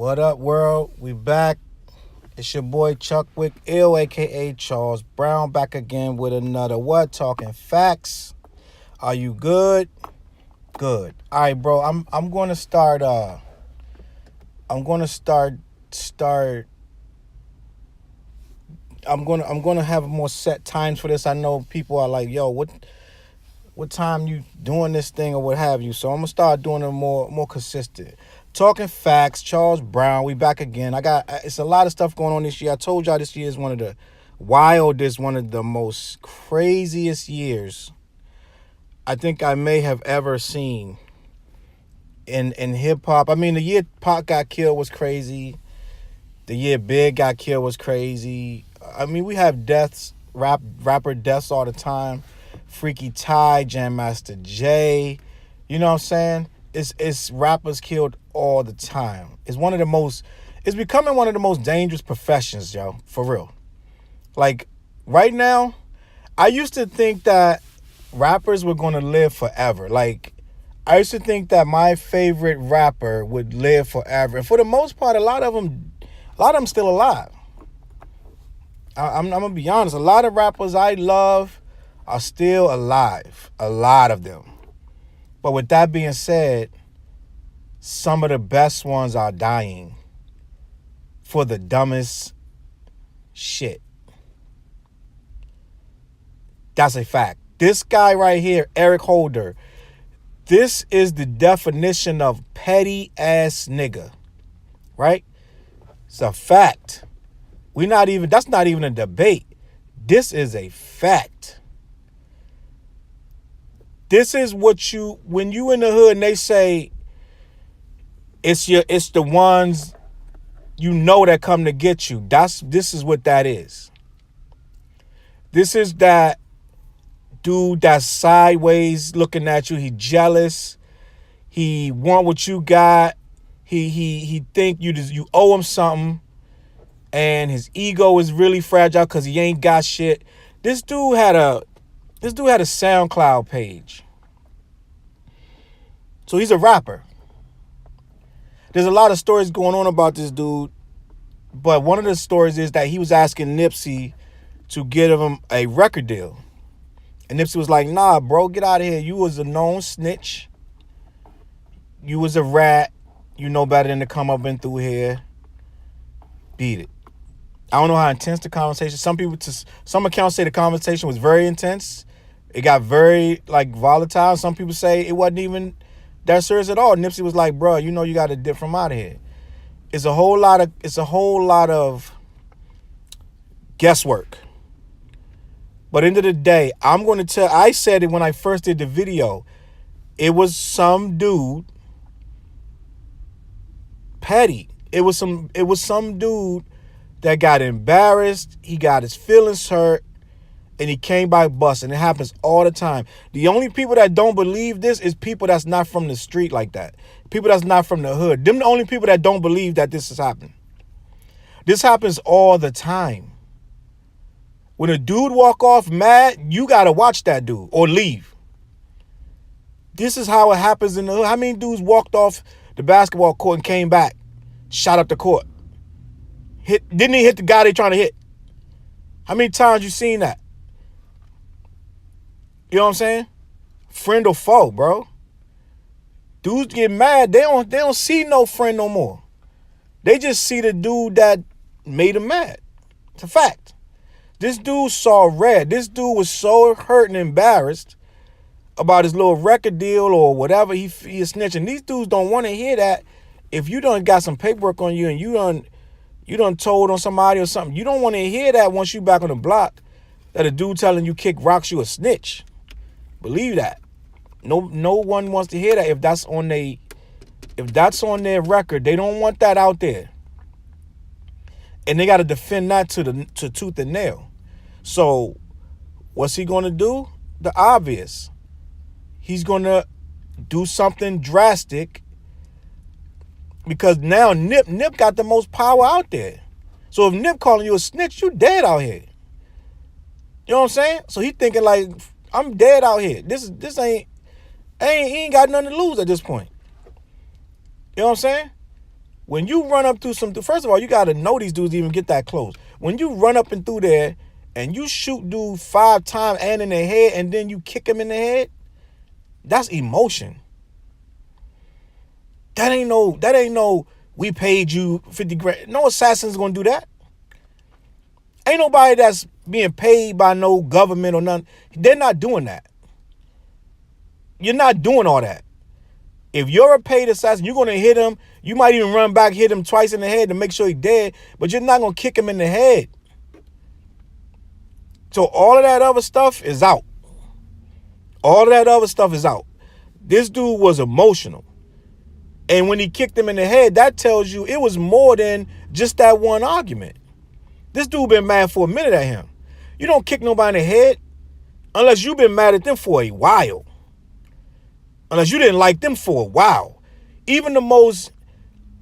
What up, world? We back. It's your boy Chuck Wick Ill, aka Charles Brown, back again with another What Talking Facts. Are you good? Good. All right, bro. I'm going to start. I'm going to start. Start. I'm going to have more set times for this. I know people are like, yo, what time you doing this thing or what have you. So I'm gonna start doing it more consistent. Talking facts, Charles Brown. We back again. It's a lot of stuff going on this year. I told y'all this year is one of the wildest, one of the most craziest years I think I may have ever seen in hip hop. I mean, the year Pac got killed was crazy. The year Big got killed was crazy. I mean, we have deaths, rapper deaths all the time. Freaky Ty, Jam Master Jay. You know what I'm saying? It's rappers killed all the time. It's becoming one of the most dangerous professions, yo, for real. Like, right now, I used to think that rappers were gonna live forever. Like, I used to think that my favorite rapper would live forever. And for the most part, a lot of them still alive. I'm gonna be honest. A lot of rappers I love are still alive. A lot of them. But with that being said, some of the best ones are dying for the dumbest shit. That's a fact. This guy right here, Eric Holder, this is the definition of petty ass nigga. Right? It's a fact. That's not even a debate. This is a fact. This is when you in the hood and they say it's the ones you know that come to get you. This is what that is. This is that dude that's sideways looking at you. He jealous. He want what you got. He think you owe him something. And his ego is really fragile because he ain't got shit. This dude had a SoundCloud page. So he's a rapper. There's a lot of stories going on about this dude. But one of the stories is that he was asking Nipsey to give him a record deal. And Nipsey was like, nah, bro, get out of here. You was a known snitch. You was a rat. You know better than to come up and through here. Beat it. I don't know how intense the conversation. Some accounts say the conversation was very intense. It got very volatile. Some people say it wasn't even that serious at all. Nipsey was like, bro, you know you got to dip from out of here. It's a whole lot of guesswork. But end of the day, I said it when I first did the video. It was some dude petty. It was some dude that got embarrassed, he got his feelings hurt, and he came by busting. It happens all the time. The only people that don't believe this is people that's not from the street like that. People that's not from the hood. Them the only people that don't believe that this is happening. This happens all the time. When a dude walk off mad, you got to watch that dude or leave. This is how it happens in the hood. How many dudes walked off the basketball court and came back, shot up the court? Didn't he hit the guy they trying to hit? How many times you seen that? You know what I'm saying? Friend or foe, bro. Dudes get mad. They don't see no friend no more. They just see the dude that made them mad. It's a fact. This dude saw red. This dude was so hurt and embarrassed about his little record deal or whatever he is snitching. These dudes don't want to hear that. If you done got some paperwork on you and you done told on somebody or something, you don't want to hear that once you back on the block that a dude telling you kick rocks you a snitch. Believe that. No one wants to hear that if that's on their record. They don't want that out there. And they got to defend that to tooth and nail. So what's he going to do? The obvious. He's going to do something drastic because now Nip got the most power out there. So if Nip calling you a snitch, you dead out here. You know what I'm saying? So he thinking like, I'm dead out here. He ain't got nothing to lose at this point. You know what I'm saying? When you run up through first of all, you got to know these dudes to even get that close. When you run up and through there and you shoot dude 5 times and in the head and then you kick him in the head, that's emotion. That ain't no, we paid you 50 grand. No assassin's going to do that. Ain't nobody that's being paid by no government or nothing. They're not doing that. You're not doing all that. If you're a paid assassin, you're going to hit him. You might even run back, hit him twice in the head to make sure he's dead, but you're not going to kick him in the head. So all of that other stuff is out. All of that other stuff is out. This dude was emotional. And when he kicked him in the head, that tells you it was more than just that one argument. This dude been mad for a minute at him. You don't kick nobody in the head unless you've been mad at them for a while. Unless you didn't like them for a while. Even the most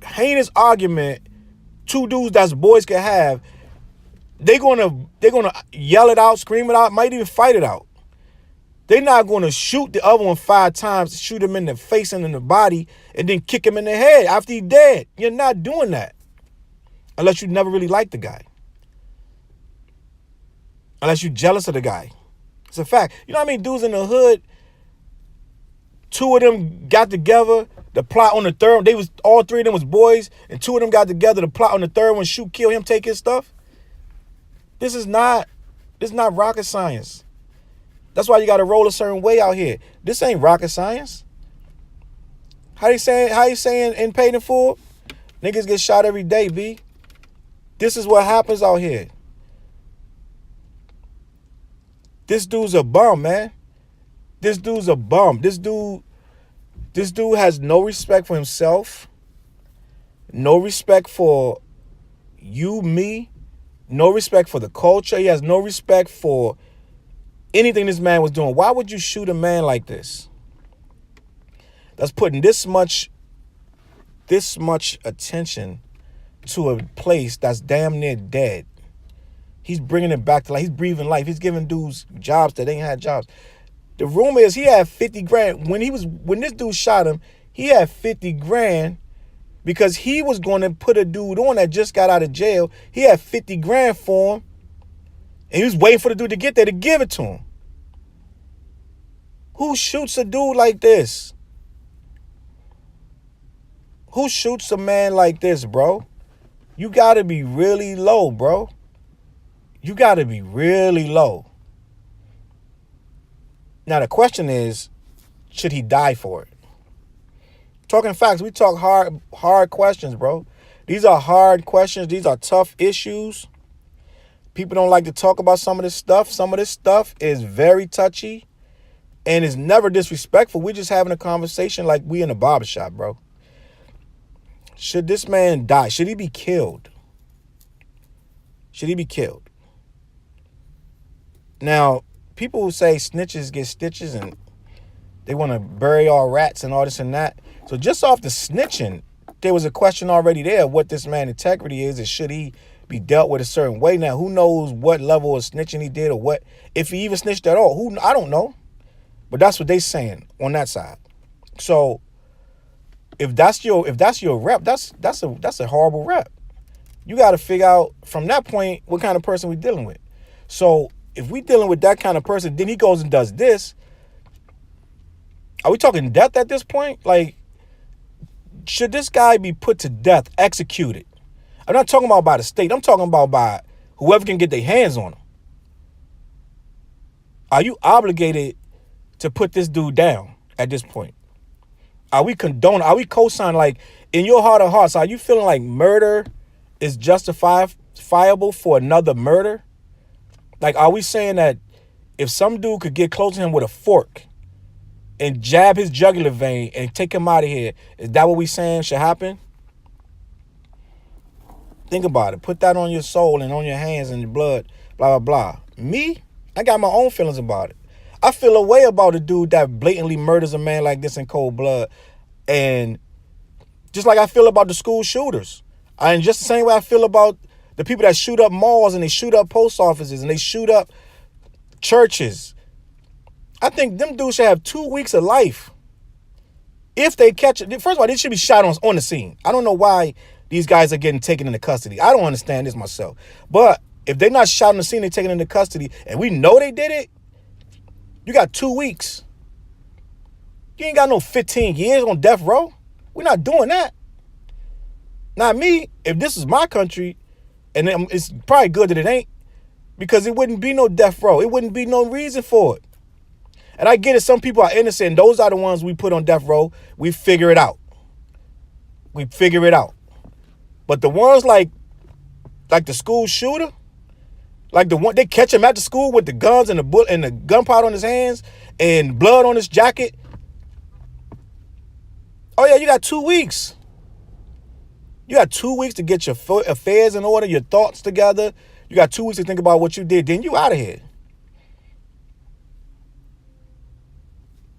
heinous argument two dudes that's boys can have, they're gonna yell it out, scream it out, might even fight it out. They're not gonna shoot the other one 5 times, shoot him in the face and in the body, and then kick him in the head after he's dead. You're not doing that. Unless you never really liked the guy. Unless you're jealous of the guy. It's a fact. You know what I mean? Dudes in the hood, 2 of them got together, the plot on the third, all 3 of them was boys, and 2 of them got together, the plot on the third one, shoot, kill him, take his stuff. This is not rocket science. That's why you gotta roll a certain way out here. This ain't rocket science. How you saying in Paid in Full? Niggas get shot every day, B. This is what happens out here. This dude's a bum, man. This dude's a bum. This dude has no respect for himself. No respect for you, me. No respect for the culture. He has no respect for anything this man was doing. Why would you shoot a man like this? That's putting this much attention to a place that's damn near dead. He's bringing it back to life. He's breathing life. He's giving dudes jobs that ain't had jobs. The rumor is he had 50 grand. When this dude shot him, he had 50 grand because he was going to put a dude on that just got out of jail. He had 50 grand for him. And he was waiting for the dude to get there to give it to him. Who shoots a dude like this? Who shoots a man like this, bro? You got to be really low, bro. You got to be really low. Now, the question is, should he die for it? Talking facts, we talk hard questions, bro. These are hard questions. These are tough issues. People don't like to talk about some of this stuff. Some of this stuff is very touchy and is never disrespectful. We're just having a conversation like we in a barbershop, bro. Should this man die? Should he be killed? Should he be killed? Now, people who say snitches get stitches and they want to bury all rats and all this and that. So just off the snitching, there was a question already there of what this man's integrity is and should he be dealt with a certain way. Now, who knows what level of snitching he did or what, if he even snitched at all. I don't know. But that's what they saying on that side. So if that's your rep, that's a horrible rep. You got to figure out from that point what kind of person we dealing with. So if we dealing with that kind of person, then he goes and does this. Are we talking death at this point? Like, should this guy be put to death, executed? I'm not talking about by the state. I'm talking about by whoever can get their hands on him. Are you obligated to put this dude down at this point? Are we condoning? Are we co-signing? Like, in your heart of hearts, are you feeling like murder is justifiable for another murder? Like, are we saying that if some dude could get close to him with a fork and jab his jugular vein and take him out of here, is that what we saying should happen? Think about it. Put that on your soul and on your hands and your blood, blah, blah, blah. Me, I got my own feelings about it. I feel a way about a dude that blatantly murders a man like this in cold blood. And just like I feel about the school shooters. And just the same way I feel about the people that shoot up malls and they shoot up post offices and they shoot up churches. I think them dudes should have 2 weeks of life. If they catch it. First of all, they should be shot on the scene. I don't know why these guys are getting taken into custody. I don't understand this myself. But if they're not shot on the scene, they're taken into custody, and we know they did it, you got 2 weeks. You ain't got no 15 years on death row. We're not doing that. Not me. If this is my country, and it's probably good that it ain't, because it wouldn't be no death row. It wouldn't be no reason for it. And I get it. Some people are innocent. And those are the ones we put on death row. We figure it out. We figure it out. But the ones like the school shooter, like the one they catch him at the school with the guns and the bullet and the gunpowder on his hands and blood on his jacket. Oh yeah, you got 2 weeks. You got 2 weeks to get your affairs in order, your thoughts together. You got 2 weeks to think about what you did. Then you out of here.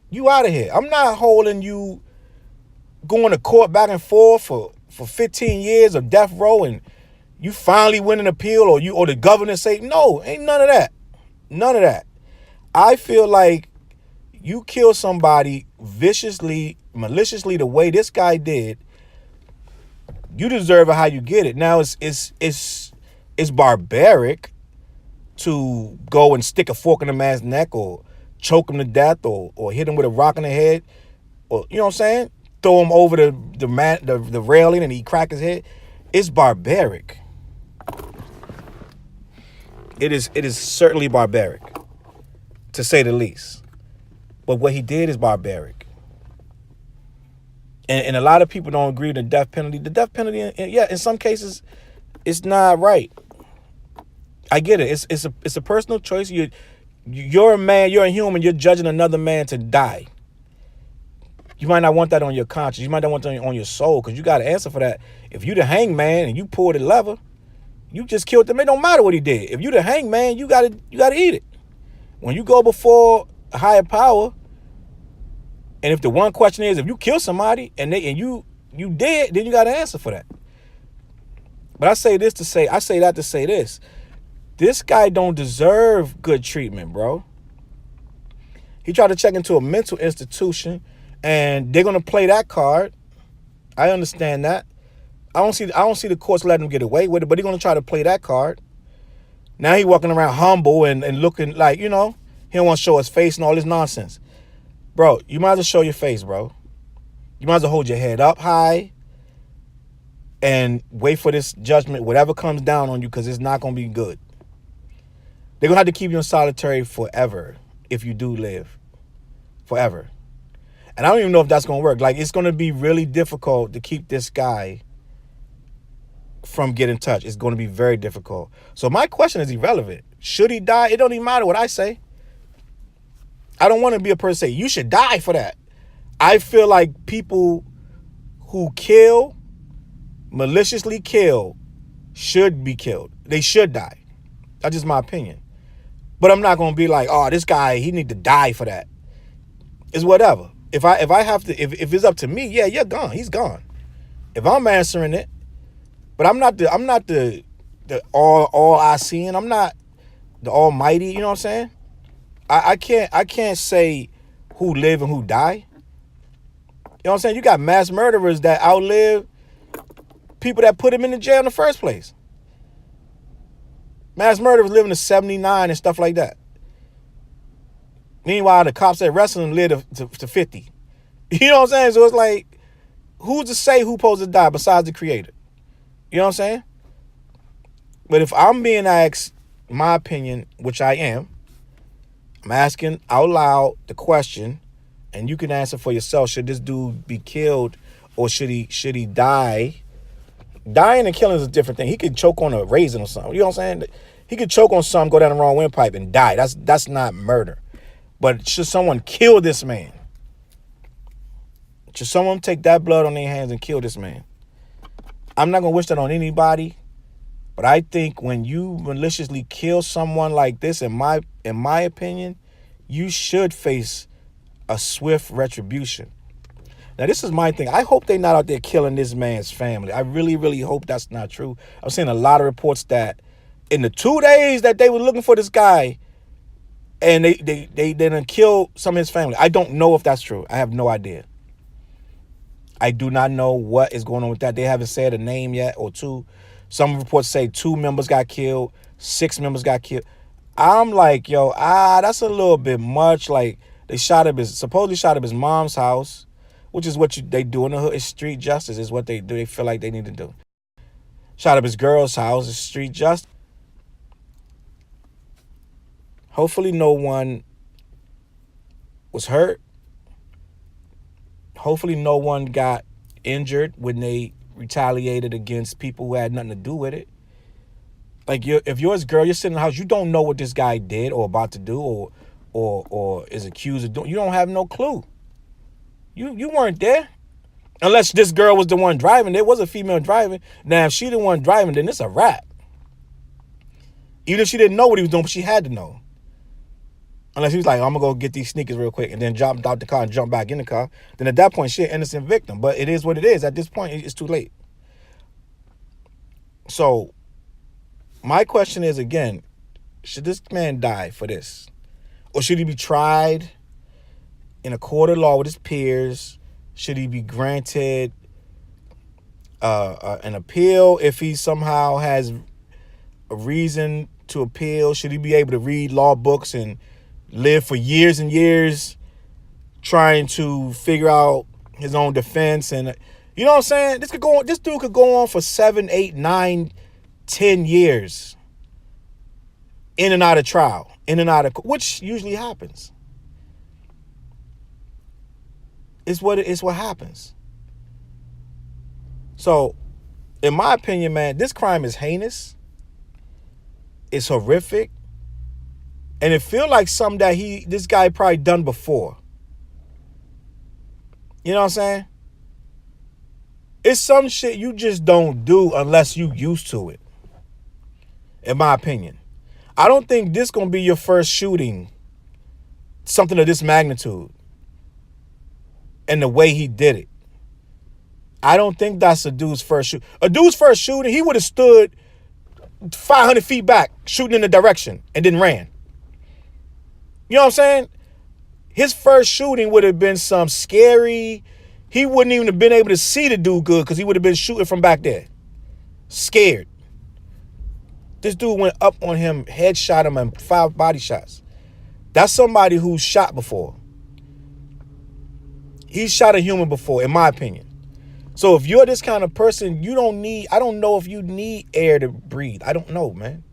You out of here. I'm not holding you going to court back and forth for 15 years of death row and you finally win an appeal or the governor say, no, ain't none of that. None of that. I feel like you kill somebody viciously, maliciously the way this guy did, you deserve it how you get it. Now it's barbaric to go and stick a fork in a man's neck or choke him to death or hit him with a rock in the head or, you know what I'm saying? Throw him over the railing and he crack his head. It's barbaric. It is certainly barbaric, to say the least. But what he did is barbaric. And a lot of people don't agree with the death penalty. The death penalty, yeah, in some cases, it's not right. I get it. It's a personal choice. You're a man. You're a human. You're judging another man to die. You might not want that on your conscience. You might not want that on your soul, because you got to answer for that. If you the hangman and you pull the lever, you just killed them. It don't matter what he did. If you the hangman, you gotta eat it. When you go before a higher power, and if the one question is if you kill somebody and you dead, then you got to answer for that. But I say that to say this. This guy don't deserve good treatment, bro. He tried to check into a mental institution, and they're gonna play that card. I understand that. I don't see the courts letting him get away with it, but they're gonna try to play that card. Now he walking around humble and looking like, he don't want to show his face and all this nonsense. Bro, you might as well show your face, bro. You might as well hold your head up high and wait for this judgment, whatever comes down on you, because it's not gonna be good. They're gonna have to keep you in solitary forever if you do live. Forever. And I don't even know if that's gonna work. Like, it's gonna be really difficult to keep this guy from getting touched. It's going to be very difficult. So my question is irrelevant. Should he die? It don't even matter what I say. I don't want to be a person say you should die for that. I feel like people who kill, maliciously kill, should be killed. They should die. That's just my opinion. But I'm not going to be like, oh, this guy, he need to die for that. It's whatever. If I have to, if it's up to me, yeah, you're gone. He's gone. If I'm answering it. But I'm not the all I seeing. I'm not the almighty, you know what I'm saying? I can't say who live and who die. You know what I'm saying? You got mass murderers that outlive people that put them in the jail in the first place. Mass murderers living to 79 and stuff like that. Meanwhile, the cops that arrested them live to 50. You know what I'm saying? So it's like, who's to say who's supposed to die besides the creator? You know what I'm saying? But if I'm being asked my opinion, which I am, I'm asking out loud the question, and you can answer for yourself. Should this dude be killed, or should he die? Dying and killing is a different thing. He could choke on a raisin or something. You know what I'm saying? He could choke on something, go down the wrong windpipe, and die. That's not murder. But should someone kill this man? Should someone take that blood on their hands and kill this man? I'm not going to wish that on anybody, but I think when you maliciously kill someone like this, in my opinion, you should face a swift retribution. Now, this is my thing. I hope they're not out there killing this man's family. I really, really hope that's not true. I've seen a lot of reports that in the 2 days that they were looking for this guy, and they didn't kill some of his family. I don't know if that's true. I have no idea. I do not know what is going on with that. They haven't said a name yet or two. Some reports say 2 members got killed, 6 members got killed. I'm like, yo, that's a little bit much. Like, they supposedly shot up his mom's house, which is what they do in the hood. It's street justice is what they do. They feel like they need to do. Shot up his girl's house. It's street justice. Hopefully no one was hurt. Hopefully no one got injured when they retaliated against people who had nothing to do with it. Like, if you're his girl, you're sitting in the house, you don't know what this guy did or about to do or is accused of doing. You don't have no clue. You weren't there. Unless this girl was the one driving. There was a female driving. Now, if she the one driving, then it's a wrap. Even if she didn't know what he was doing, but she had to know. Unless he was like, I'm going to go get these sneakers real quick and then jumped out the car and jumped back in the car. Then at that point, she's an innocent victim. But it is what it is. At this point, it's too late. So, my question is, again, should this man die for this? Or should he be tried in a court of law with his peers? Should he be granted an appeal if he somehow has a reason to appeal? Should he be able to read law books and live for years and years trying to figure out his own defense? And you know what I'm saying? This dude could go on for 7, 8, 9, 10 years in and out of trial, in and out of, which usually happens. It's what happens. So, in my opinion, man, this crime is heinous. It's horrific. And it feels like something that this guy probably done before. You know what I'm saying? It's some shit you just don't do unless you used to it. In my opinion. I don't think this gonna be your first shooting. Something of this magnitude. And the way he did it. I don't think that's a dude's first shoot. A dude's first shooting, he would have stood 500 feet back, shooting in the direction, and then ran. You know what I'm saying? His first shooting would have been some scary. He wouldn't even have been able to see the dude good because he would have been shooting from back there. Scared. This dude went up on him, headshot him, and 5 body shots. That's somebody who's shot before. He's shot a human before, in my opinion. So if you're this kind of person, I don't know if you need air to breathe. I don't know, man.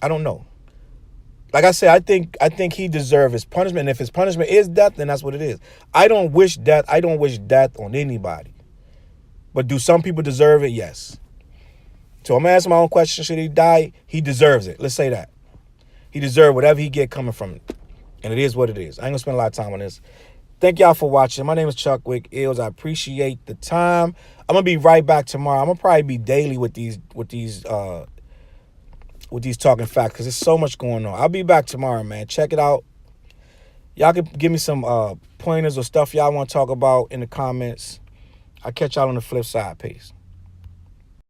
I don't know. Like I said, I think he deserves his punishment. And if his punishment is death, then that's what it is. I don't wish death on anybody. But do some people deserve it? Yes. So I'm asking my own question. Should he die? He deserves it. Let's say that. He deserves whatever he get coming from it. And it is what it is. I ain't gonna spend a lot of time on this. Thank y'all for watching. My name is Chuck Wick Ills. I appreciate the time. I'm gonna be right back tomorrow. I'm gonna probably be daily with these talking facts because there's so much going on. I'll be back tomorrow, man. Check it out. Y'all can give me some pointers or stuff y'all want to talk about in the comments. I'll catch y'all on the flip side. Peace.